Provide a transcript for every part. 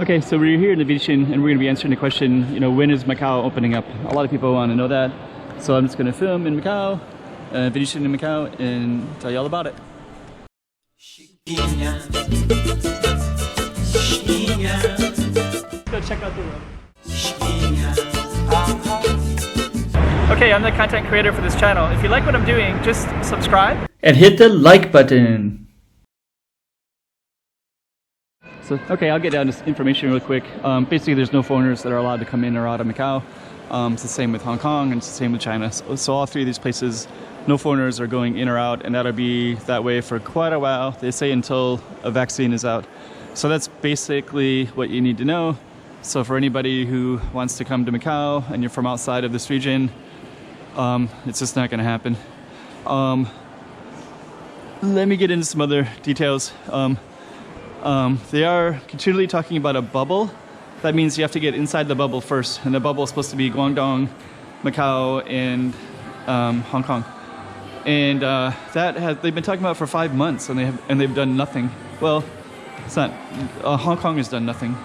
Okay, so we're here in the Venetian and we're going to be answering the question, when is Macau opening up? A lot of people want to know that. So I'm just going to film in Macau, Venetian in Macau, and tell you all about it. Go check out the room. Okay, I'm the content creator for this channel. If you like what I'm doing, just subscribe and hit the like button. So, okay, I'll get down to information real quick. Basically, there's no foreigners that are allowed to come in or out of Macau. It's the same with Hong Kong and it's the same with China. So all three of these places, no foreigners are going in or out, and that'll be that way for quite a while. They say until a vaccine is out. So that's basically what you need to know. So for anybody who wants to come to Macau and you're from outside of this region, it's just not going to happen. Let me get into some other details. They are continually talking about a bubble. That means you have to get inside the bubble first, and the bubble is supposed to be Guangdong, Macau, and Hong Kong. And they've been talking about it for 5 months, and they've done nothing. Well, it's not. Hong Kong has done nothing.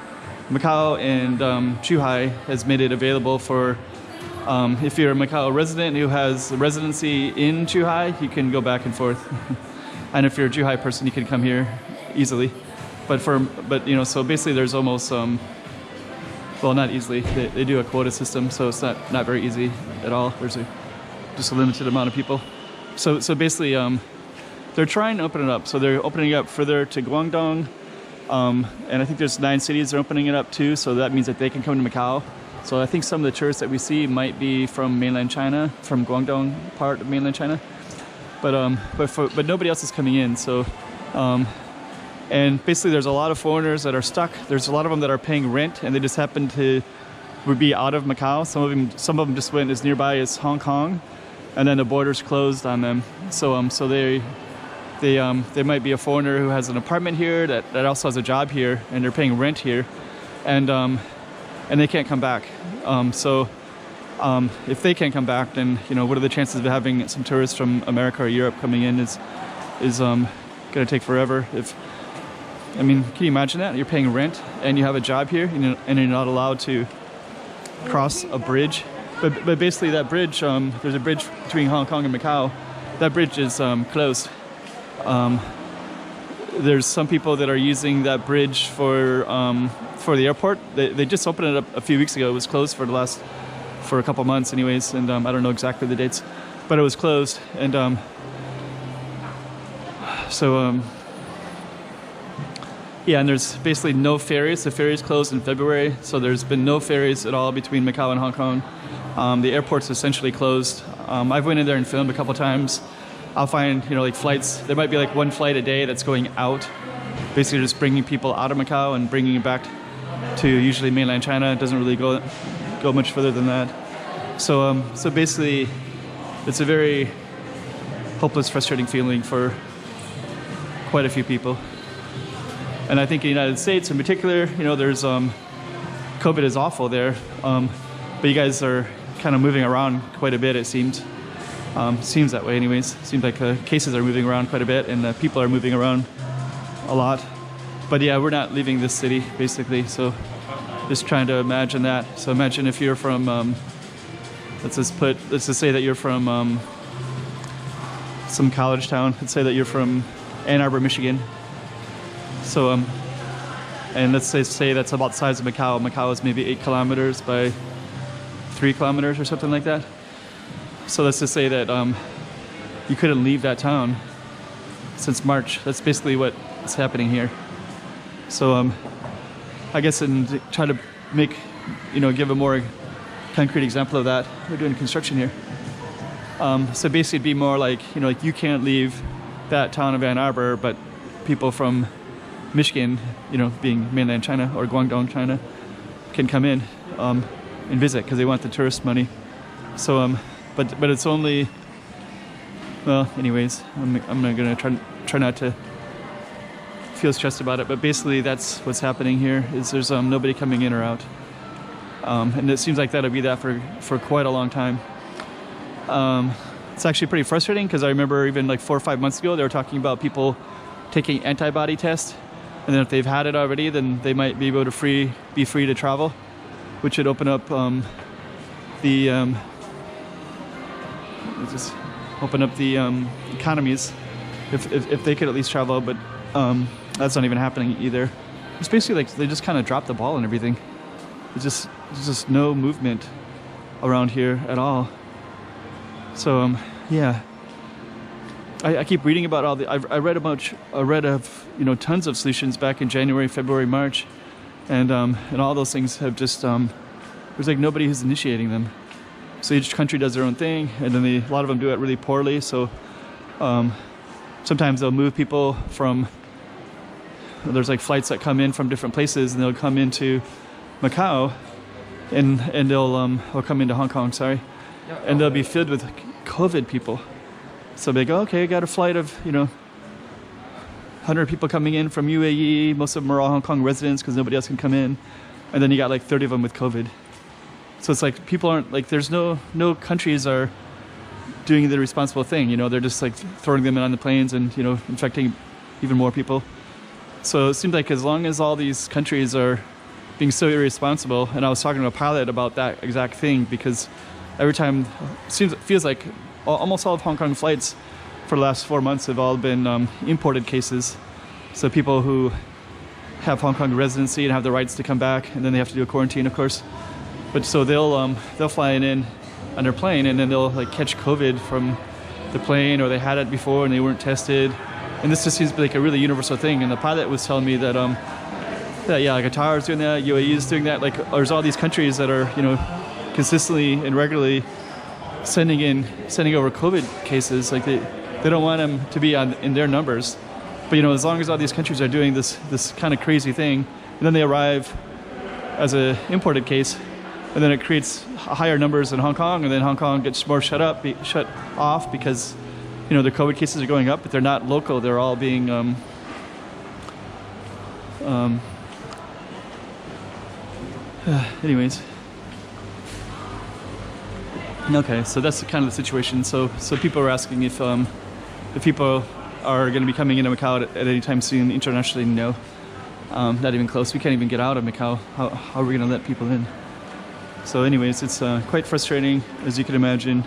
Macau and Zhuhai has made it available for if you're a Macau resident who has a residency in Zhuhai, you can go back and forth. And if you're a Zhuhai person, you can come here easily. But so basically there's almost well, not easily. They do a quota system, so it's not very easy at all. There's just a limited amount of people. So basically they're trying to open it up. So they're opening it up further to Guangdong, and I think there's 9 cities they're opening it up to. So that means that they can come to Macau. So I think some of the tourists that we see might be from mainland China, from Guangdong part of mainland China, but nobody else is coming in. So. And basically there's a lot of foreigners that are stuck. There's a lot of them that are paying rent and they just happen to be out of Macau. Some of them just went as nearby as Hong Kong, and then the borders closed on them. So they might be a foreigner who has an apartment here that also has a job here, and they're paying rent here, and they can't come back. If they can't come back, then what are the chances of having some tourists from America or Europe coming in is going to take forever. Can you imagine that? You're paying rent and you have a job here, and you're not allowed to cross a bridge. But basically that bridge, there's a bridge between Hong Kong and Macau. That bridge is closed. There's some people that are using that bridge for the airport. They just opened it up a few weeks ago. It was closed for a couple months anyways, and I don't know exactly the dates, but it was closed. And yeah, and there's basically no ferries. The ferries closed in February, so there's been no ferries at all between Macau and Hong Kong. The airport's essentially closed. I've went in there and filmed a couple times. I'll find, flights. There might be one flight a day that's going out, basically just bringing people out of Macau and bringing it back to usually mainland China. It doesn't really go much further than that. So basically, it's a very hopeless, frustrating feeling for quite a few people. And I think in the United States in particular, there's COVID is awful there, but you guys are kind of moving around quite a bit, it seems. Seems that way anyways. Seems like cases are moving around quite a bit, and people are moving around a lot. But yeah, we're not leaving this city, basically, so just trying to imagine that. So imagine if you're from, let's just say that you're from some college town. Let's say that you're from Ann Arbor, Michigan. So, and let's say that's about the size of Macau. Macau is maybe 8 kilometers by 3 kilometers or something like that. So let's just say that you couldn't leave that town since March. That's basically what is happening here. So I guess in try to give a more concrete example of that, we're doing construction here. So basically it'd be more like you can't leave that town of Ann Arbor, but people from Michigan, being mainland China or Guangdong, China, can come in and visit because they want the tourist money. So, but it's only, well, anyways, I'm gonna try not to feel stressed about it. But basically, that's what's happening here. Is there's nobody coming in or out, and it seems like that'll be that for quite a long time. It's actually pretty frustrating because I remember even 4 or 5 months ago they were talking about people taking antibody tests And then if they've had it already, then they might be able to be free to travel, which would open up the economies if they could at least travel. But that's not even happening either. It's basically like they just kind of dropped the ball and everything. There's just no movement around here at all. So yeah. I keep reading about all the. I read of tons of solutions back in January, February, March, and all those things have just there's like nobody who's initiating them. So each country does their own thing, and then a lot of them do it really poorly. So sometimes they'll move people from. There's like flights that come in from different places, and they'll come into Macau, and they'll come into Hong Kong. Sorry, and they'll be filled with COVID people. So they go, okay, I got a flight of 100 people coming in from UAE. Most of them are all Hong Kong residents because nobody else can come in, and then you got like 30 of them with COVID. So it's like people aren't like there's no countries are doing the responsible thing. They're just like throwing them in on the planes and infecting even more people. So it seems like as long as all these countries are being so irresponsible, and I was talking to a pilot about that exact thing because every time it feels like almost all of Hong Kong flights for the last 4 months have all been imported cases. So people who have Hong Kong residency and have the rights to come back, and then they have to do a quarantine, of course. But so they'll fly in on their plane, and then they'll like catch COVID from the plane, or they had it before and they weren't tested. And this just seems to be like a really universal thing. And the pilot was telling me that like Qatar is doing that, UAE is doing that. Like there's all these countries that are consistently and regularly sending over COVID cases. Like they don't want them to be in their numbers, but as long as all these countries are doing this kind of crazy thing, and then they arrive as a imported case, and then it creates higher numbers in Hong Kong, and then Hong Kong gets more shut off because their COVID cases are going up, but they're not local. They're all being anyways. Okay, so that's kind of the situation. So people are asking if people are going to be coming into Macau at any time soon internationally. No, not even close. We can't even get out of Macau. How are we going to let people in? So anyways, it's quite frustrating, as you can imagine.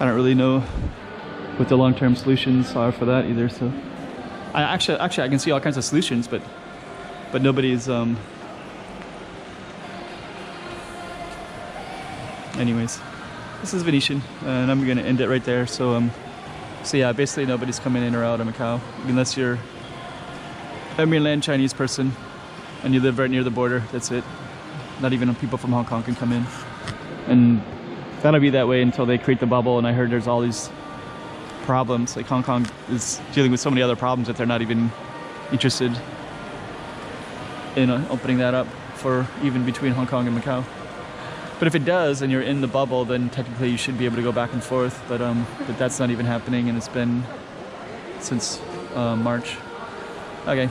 I don't really know what the long-term solutions are for that either. So I can see all kinds of solutions, but nobody's. Anyways. This is Venetian, and I'm going to end it right there. So yeah, basically nobody's coming in or out of Macau unless you're a mainland Chinese person and you live right near the border. That's it. Not even people from Hong Kong can come in, and that'll be that way until they create the bubble. And I heard there's all these problems. Like Hong Kong is dealing with so many other problems that they're not even interested in opening that up for even between Hong Kong and Macau. But if it does, and you're in the bubble, then technically you should be able to go back and forth. But that's not even happening, and it's been since March. Okay.